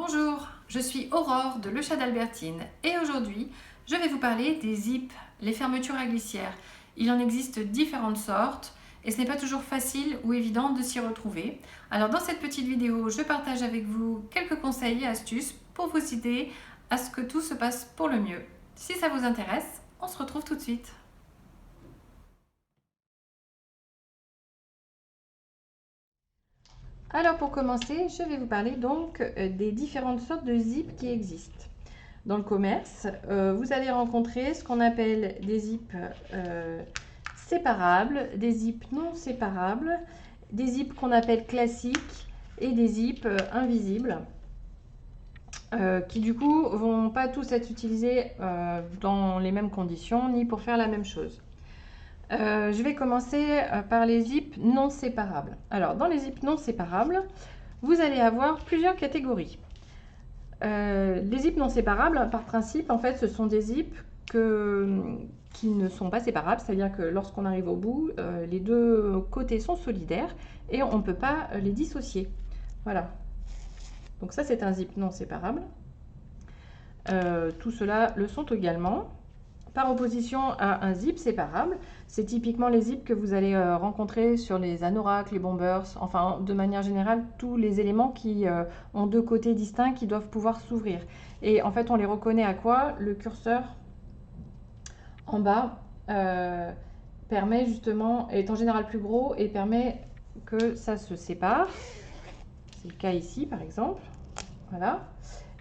Bonjour, je suis Aurore de Le Chat d'Albertine et aujourd'hui je vais vous parler des zips, les fermetures à glissière. Il en existe différentes sortes et ce n'est pas toujours facile ou évident de s'y retrouver. Alors dans cette petite vidéo, je partage avec vous quelques conseils et astuces pour vous aider à ce que tout se passe pour le mieux. Si ça vous intéresse, on se retrouve tout de suite. Alors pour commencer, je vais vous parler donc des différentes sortes de zips qui existent. Dans le commerce, vous allez rencontrer ce qu'on appelle des zips séparables, des zips non séparables, des zips qu'on appelle classiques et des zips invisibles qui du coup vont pas tous être utilisés dans les mêmes conditions ni pour faire la même chose. Je vais commencer par les zips non séparables. Alors dans les zips non séparables, vous allez avoir plusieurs catégories. Les zips non séparables, par principe, en fait, ce sont des zips qui ne sont pas séparables, c'est-à-dire que lorsqu'on arrive au bout, les deux côtés sont solidaires et on ne peut pas les dissocier. Voilà. Donc ça, c'est un zip non séparable. Tout cela le sont également. Par opposition à un zip séparable, c'est typiquement les zips que vous allez rencontrer sur les anoraks, les bombers, enfin de manière générale tous les éléments qui ont deux côtés distincts qui doivent pouvoir s'ouvrir. Et en fait on les reconnaît à quoi? Le curseur en bas permet justement, est en général plus gros et permet que ça se sépare. C'est le cas ici par exemple. Voilà.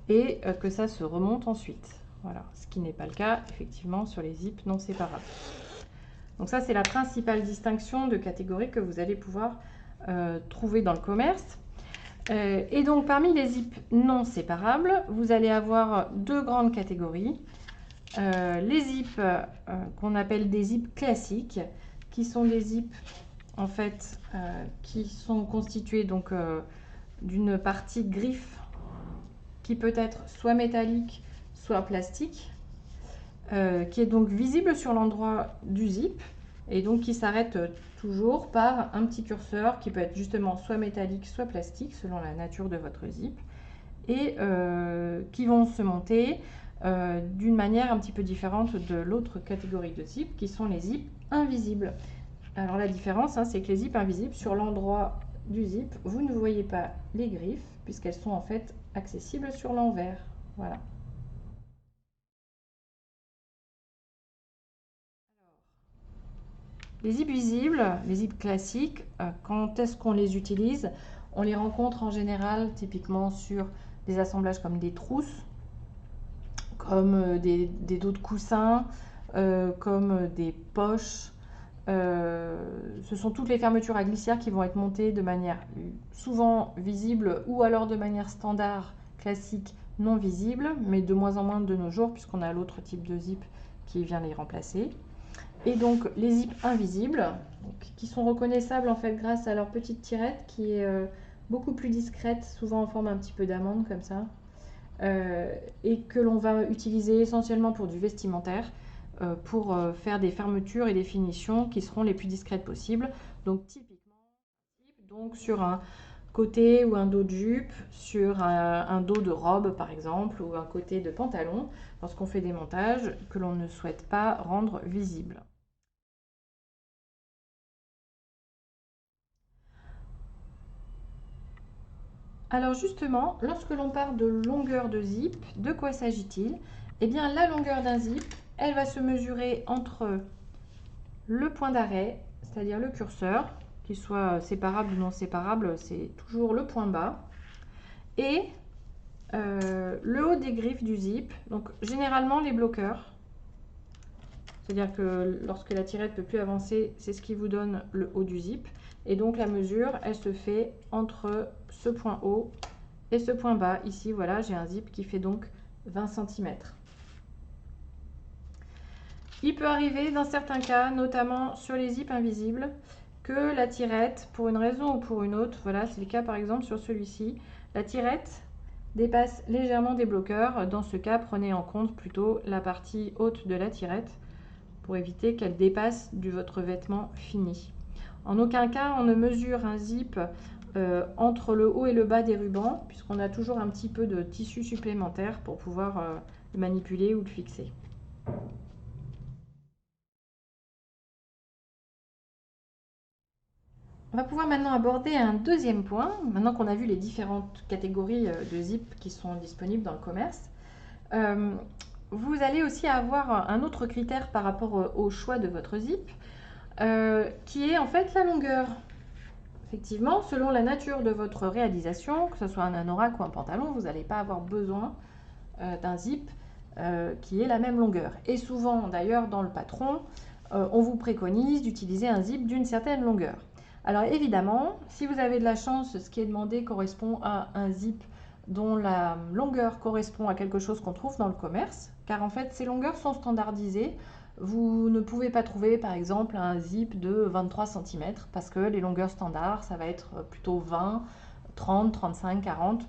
Et que ça se remonte ensuite. Voilà, ce qui n'est pas le cas effectivement sur les zips non séparables. Donc ça, c'est la principale distinction de catégorie que vous allez pouvoir trouver dans le commerce. Et donc parmi les zips non séparables, vous allez avoir deux grandes catégories. Les zips qu'on appelle des zips classiques, qui sont des zips en fait qui sont constitués donc d'une partie griffe qui peut être soit métallique, soit plastique, qui est donc visible sur l'endroit du zip et donc qui s'arrête toujours par un petit curseur qui peut être justement soit métallique, soit plastique selon la nature de votre zip et qui vont se monter d'une manière un petit peu différente de l'autre catégorie de zip qui sont les zips invisibles. Alors la différence, hein, c'est que les zips invisibles, sur l'endroit du zip, vous ne voyez pas les griffes puisqu'elles sont en fait accessibles sur l'envers. Voilà. Les zips visibles, les zips classiques, quand est-ce qu'on les utilise? On les rencontre en général typiquement sur des assemblages comme des trousses, comme des dos de coussins, comme des poches. Ce sont toutes les fermetures à glissière qui vont être montées de manière souvent visible ou alors de manière standard, classique, non visible, mais de moins en moins de nos jours puisqu'on a l'autre type de zip qui vient les remplacer. Et donc les zips invisibles, donc, qui sont reconnaissables en fait grâce à leur petite tirette qui est beaucoup plus discrète, souvent en forme un petit peu d'amande comme ça, et que l'on va utiliser essentiellement pour du vestimentaire, pour faire des fermetures et des finitions qui seront les plus discrètes possibles. Donc typiquement, donc sur un côté ou un dos de jupe, sur un dos de robe par exemple, ou un côté de pantalon, lorsqu'on fait des montages que l'on ne souhaite pas rendre visibles. Alors justement, lorsque l'on parle de longueur de zip, de quoi s'agit-il? Eh bien la longueur d'un zip, elle va se mesurer entre le point d'arrêt, c'est-à-dire le curseur, qu'il soit séparable ou non séparable, c'est toujours le point bas, et le haut des griffes du zip, donc généralement les bloqueurs, c'est-à-dire que lorsque la tirette ne peut plus avancer, c'est ce qui vous donne le haut du zip, et donc la mesure, elle se fait entre ce point haut et ce point bas. Ici, voilà, j'ai un zip qui fait donc 20 cm. Il peut arriver dans certains cas, notamment sur les zips invisibles, que la tirette, pour une raison ou pour une autre, voilà, c'est le cas par exemple sur celui-ci, la tirette dépasse légèrement des bloqueurs. Dans ce cas, prenez en compte plutôt la partie haute de la tirette pour éviter qu'elle dépasse de votre vêtement fini. En aucun cas, on ne mesure un zip entre le haut et le bas des rubans, puisqu'on a toujours un petit peu de tissu supplémentaire pour pouvoir le manipuler ou le fixer. On va pouvoir maintenant aborder un deuxième point, maintenant qu'on a vu les différentes catégories de zip qui sont disponibles dans le commerce. Vous allez aussi avoir un autre critère par rapport au choix de votre zip, qui est en fait la longueur. Effectivement, selon la nature de votre réalisation, que ce soit un anorak ou un pantalon, vous n'allez pas avoir besoin d'un zip qui ait la même longueur. Et souvent, d'ailleurs, dans le patron, on vous préconise d'utiliser un zip d'une certaine longueur. Alors évidemment, si vous avez de la chance, ce qui est demandé correspond à un zip dont la longueur correspond à quelque chose qu'on trouve dans le commerce, car en fait, ces longueurs sont standardisées. Vous ne pouvez pas trouver par exemple un zip de 23 cm parce que les longueurs standards, ça va être plutôt 20, 30, 35, 40.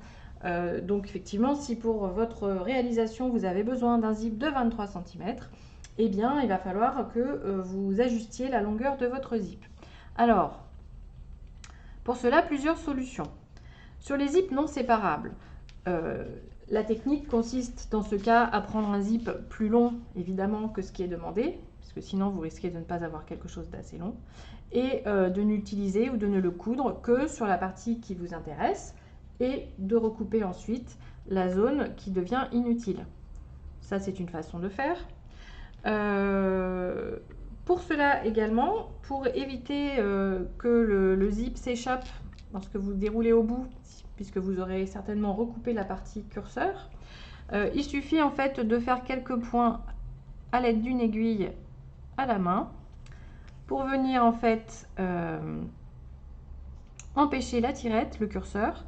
Donc effectivement, si pour votre réalisation, vous avez besoin d'un zip de 23 cm, eh bien, il va falloir que vous ajustiez la longueur de votre zip. Alors, pour cela, plusieurs solutions. Sur les zips non séparables, la technique consiste dans ce cas à prendre un zip plus long, évidemment, que ce qui est demandé, parce que sinon vous risquez de ne pas avoir quelque chose d'assez long, et de n'utiliser ou de ne le coudre que sur la partie qui vous intéresse, et de recouper ensuite la zone qui devient inutile. Ça, c'est une façon de faire. Pour cela également, pour éviter que le zip s'échappe lorsque vous déroulez au bout, puisque vous aurez certainement recoupé la partie curseur, il suffit en fait de faire quelques points à l'aide d'une aiguille à la main pour venir en fait empêcher la tirette, le curseur,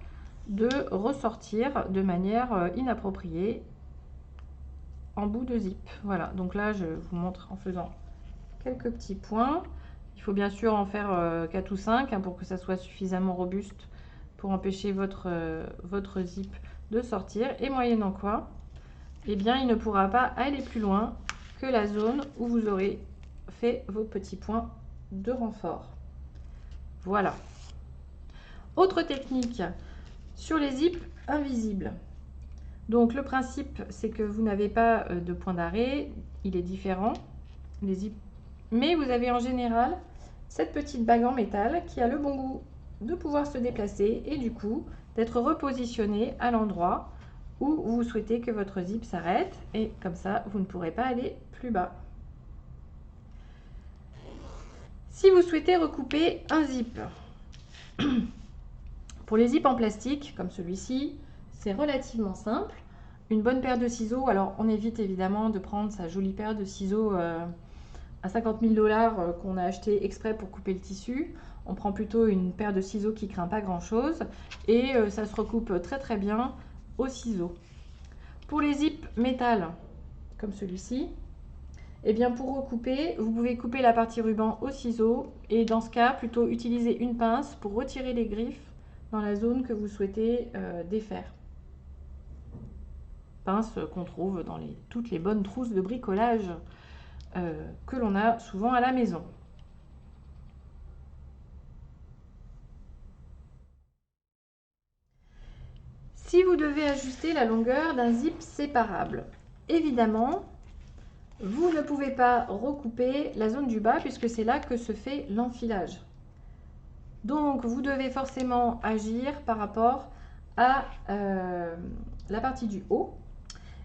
de ressortir de manière inappropriée en bout de zip. Voilà, donc là je vous montre en faisant quelques petits points. Il faut bien sûr en faire 4 ou 5 pour que ça soit suffisamment robuste pour empêcher votre zip de sortir, et moyennant quoi, eh bien, il ne pourra pas aller plus loin que la zone où vous aurez fait vos petits points de renfort. Voilà. Autre technique, sur les zips invisibles. Donc le principe, c'est que vous n'avez pas de point d'arrêt, il est différent, les zips, mais vous avez en général cette petite bague en métal qui a le bon goût de pouvoir se déplacer et du coup d'être repositionné à l'endroit où vous souhaitez que votre zip s'arrête, et comme ça vous ne pourrez pas aller plus bas. Si vous souhaitez recouper un zip, pour les zips en plastique comme celui-ci, c'est relativement simple. Une bonne paire de ciseaux, alors on évite évidemment de prendre sa jolie paire de ciseaux à 50 000 $ qu'on a acheté exprès pour couper le tissu. On prend plutôt une paire de ciseaux qui ne craint pas grand chose et ça se recoupe très très bien au ciseau. Pour les zips métal comme celui-ci, eh bien pour recouper, vous pouvez couper la partie ruban au ciseau et dans ce cas plutôt utiliser une pince pour retirer les griffes dans la zone que vous souhaitez défaire. Pince qu'on trouve dans toutes les bonnes trousses de bricolage que l'on a souvent à la maison. Si vous devez ajuster la longueur d'un zip séparable, évidemment, vous ne pouvez pas recouper la zone du bas puisque c'est là que se fait l'enfilage. Donc, vous devez forcément agir par rapport à la partie du haut.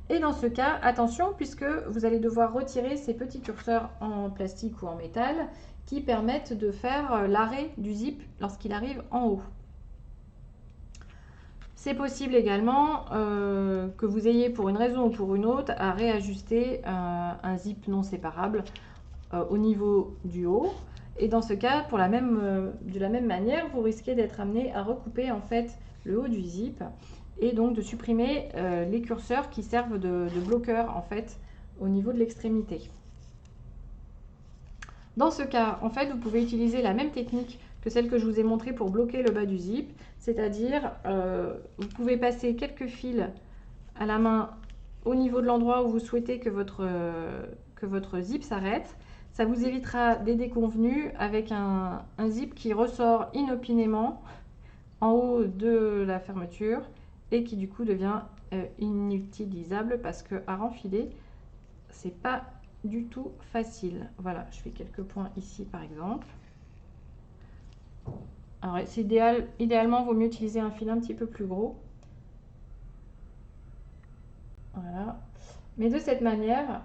Et dans ce cas, attention, puisque vous allez devoir retirer ces petits curseurs en plastique ou en métal qui permettent de faire l'arrêt du zip lorsqu'il arrive en haut. C'est possible également que vous ayez pour une raison ou pour une autre à réajuster un zip non séparable au niveau du haut. Et dans ce cas, de la même manière, vous risquez d'être amené à recouper en fait le haut du zip et donc de supprimer les curseurs qui servent de bloqueurs en fait au niveau de l'extrémité. Dans ce cas, en fait, vous pouvez utiliser la même technique que celle que je vous ai montrée pour bloquer le bas du zip, c'est-à-dire vous pouvez passer quelques fils à la main au niveau de l'endroit où vous souhaitez que votre zip s'arrête. Ça vous évitera des déconvenues avec un zip qui ressort inopinément en haut de la fermeture et qui du coup devient inutilisable parce que à renfiler, c'est pas du tout facile. Voilà, je fais quelques points ici par exemple. Alors c'est idéalement, il vaut mieux utiliser un fil un petit peu plus gros. Voilà. Mais de cette manière,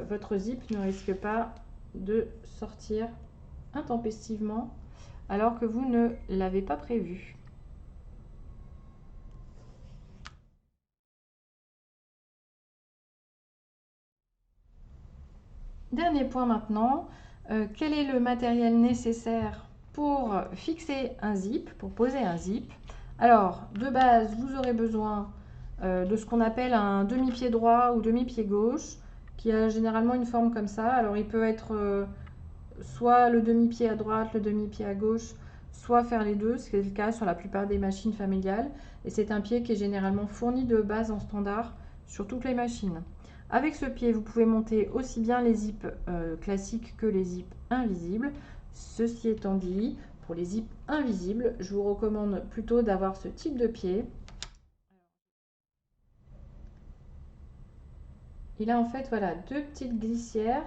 votre zip ne risque pas de sortir intempestivement alors que vous ne l'avez pas prévu. Dernier point maintenant, quel est le matériel nécessaire pour fixer un zip, pour poser un zip? Alors, de base, vous aurez besoin de ce qu'on appelle un demi-pied droit ou demi-pied gauche, qui a généralement une forme comme ça. Alors, il peut être soit le demi-pied à droite, le demi-pied à gauche, soit faire les deux, ce qui est le cas sur la plupart des machines familiales. Et c'est un pied qui est généralement fourni de base en standard sur toutes les machines. Avec ce pied, vous pouvez monter aussi bien les zips classiques que les zips invisibles. Ceci étant dit, pour les zips invisibles, je vous recommande plutôt d'avoir ce type de pied. Il a en fait voilà, deux petites glissières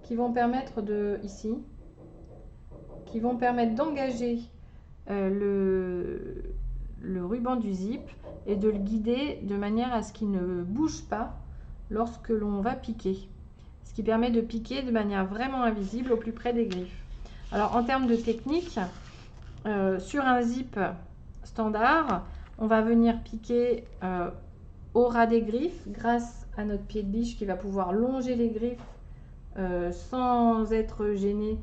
qui vont permettre ici, qui vont permettre d'engager le ruban du zip et de le guider de manière à ce qu'il ne bouge pas lorsque l'on va piquer. Ce qui permet de piquer de manière vraiment invisible au plus près des griffes. Alors en termes de technique, sur un zip standard, on va venir piquer au ras des griffes grâce à notre pied de biche qui va pouvoir longer les griffes sans être gêné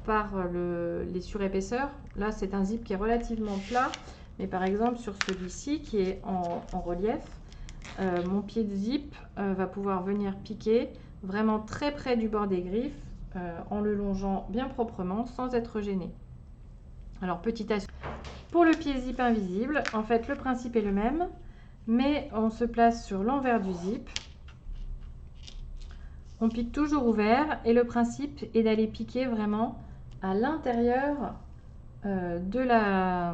par les surépaisseurs. Là, c'est un zip qui est relativement plat, mais par exemple sur celui-ci qui est en relief, mon pied de zip va pouvoir venir piquer vraiment très près du bord des griffes en le longeant bien proprement sans être gêné. Alors, petite astuce. Pour le pied zip invisible, en fait, le principe est le même, mais on se place sur l'envers du zip. On pique toujours ouvert et le principe est d'aller piquer vraiment à l'intérieur de la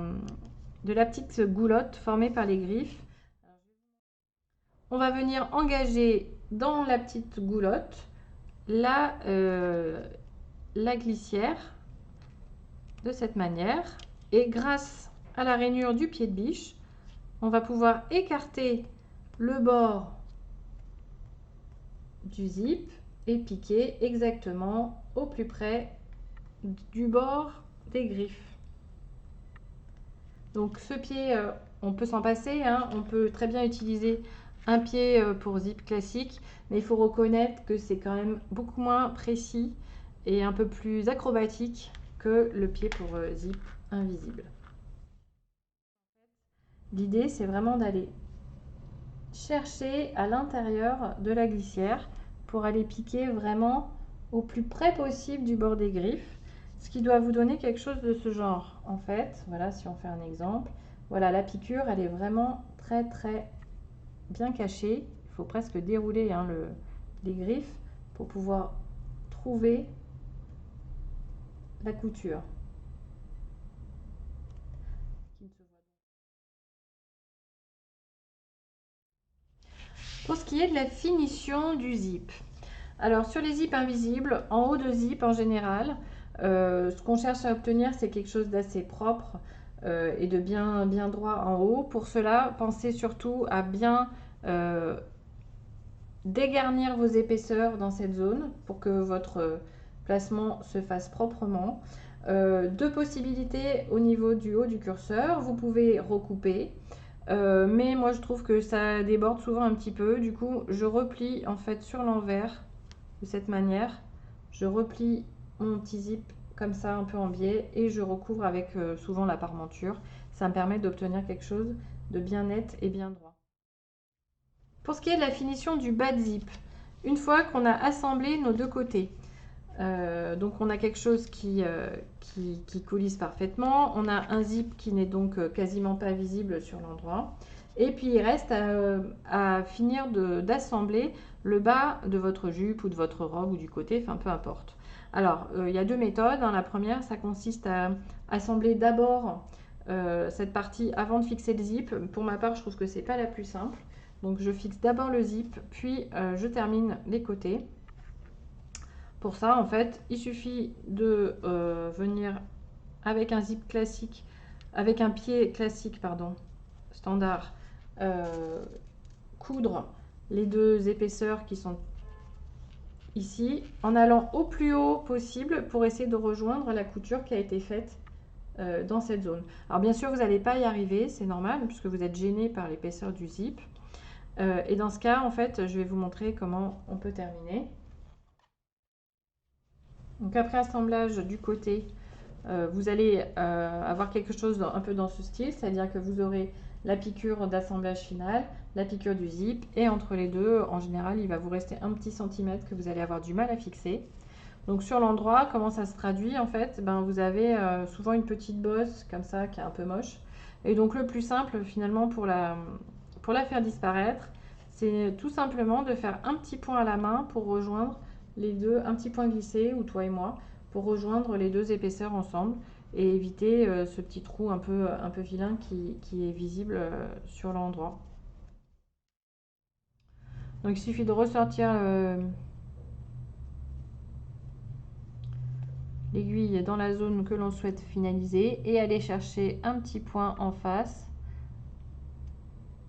petite goulotte formée par les griffes. On va venir engager dans la petite goulotte la glissière de cette manière et grâce à la rainure du pied de biche, on va pouvoir écarter le bord du zip et piquer exactement au plus près du bord des griffes. Donc ce pied, on peut s'en passer, hein. On peut très bien utiliser un pied pour zip classique, mais il faut reconnaître que c'est quand même beaucoup moins précis et un peu plus acrobatique que le pied pour zip invisible. L'idée, c'est vraiment d'aller chercher à l'intérieur de la glissière pour aller piquer vraiment au plus près possible du bord des griffes, ce qui doit vous donner quelque chose de ce genre. En fait, voilà, si on fait un exemple, voilà, la piqûre, elle est vraiment très très bien cachée. Il faut presque dérouler hein, les griffes pour pouvoir trouver la couture. Pour ce qui est de la finition du zip, alors sur les zips invisibles, en haut de zip en général, ce qu'on cherche à obtenir c'est quelque chose d'assez propre et de bien droit en haut. Pour cela, pensez surtout à bien dégarnir vos épaisseurs dans cette zone pour que votre placement se fasse proprement. Deux possibilités au niveau du haut du curseur, vous pouvez recouper. Mais moi je trouve que ça déborde souvent un petit peu, du coup je replie en fait sur l'envers de cette manière, je replie mon petit zip comme ça un peu en biais et je recouvre avec souvent la parmenture. Ça me permet d'obtenir quelque chose de bien net et bien droit. Pour ce qui est de la finition du bas de zip, une fois qu'on a assemblé nos deux côtés, donc on a quelque chose qui coulisse parfaitement, on a un zip qui n'est donc quasiment pas visible sur l'endroit, et puis il reste à finir d'assembler le bas de votre jupe ou de votre robe ou du côté, enfin peu importe. Alors il y a deux méthodes, hein. La première ça consiste à assembler d'abord cette partie avant de fixer le zip. Pour ma part, je trouve que c'est pas la plus simple. Donc je fixe d'abord le zip, puis je termine les côtés. Pour ça, en fait, il suffit de venir avec un zip classique, avec un pied classique, pardon, standard, coudre les deux épaisseurs qui sont ici, en allant au plus haut possible pour essayer de rejoindre la couture qui a été faite dans cette zone. Alors bien sûr, vous n'allez pas y arriver, c'est normal, puisque vous êtes gêné par l'épaisseur du zip. Et dans ce cas, en fait, je vais vous montrer comment on peut terminer. Donc après assemblage du côté, vous allez avoir quelque chose un peu dans ce style, c'est-à-dire que vous aurez la piqûre d'assemblage final, la piqûre du zip, et entre les deux, en général, il va vous rester un petit centimètre que vous allez avoir du mal à fixer. Donc sur l'endroit, comment ça se traduit en fait? Vous avez souvent une petite bosse comme ça qui est un peu moche. Et donc le plus simple finalement pour la faire disparaître, c'est tout simplement de faire un petit point à la main pour rejoindre les deux, un petit point glissé, ou toi et moi, pour rejoindre les deux épaisseurs ensemble et éviter ce petit trou un peu vilain qui est visible sur l'endroit. Donc il suffit de ressortir l'aiguille dans la zone que l'on souhaite finaliser et aller chercher un petit point en face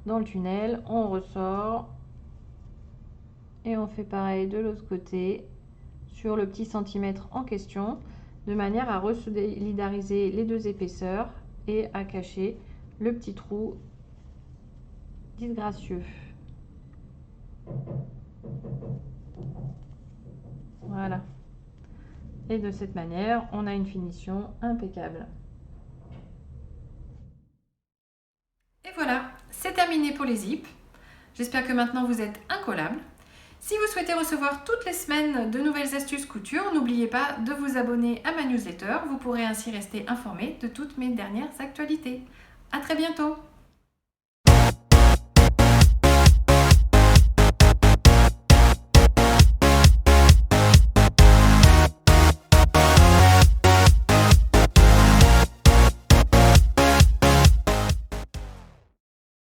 dans le tunnel. On ressort et on fait pareil de l'autre côté sur le petit centimètre en question, de manière à resolidariser les deux épaisseurs et à cacher le petit trou disgracieux. Voilà. Et de cette manière, on a une finition impeccable. Et voilà, c'est terminé pour les zips. J'espère que maintenant vous êtes incollables. Si vous souhaitez recevoir toutes les semaines de nouvelles astuces couture, n'oubliez pas de vous abonner à ma newsletter. Vous pourrez ainsi rester informé de toutes mes dernières actualités. À très bientôt!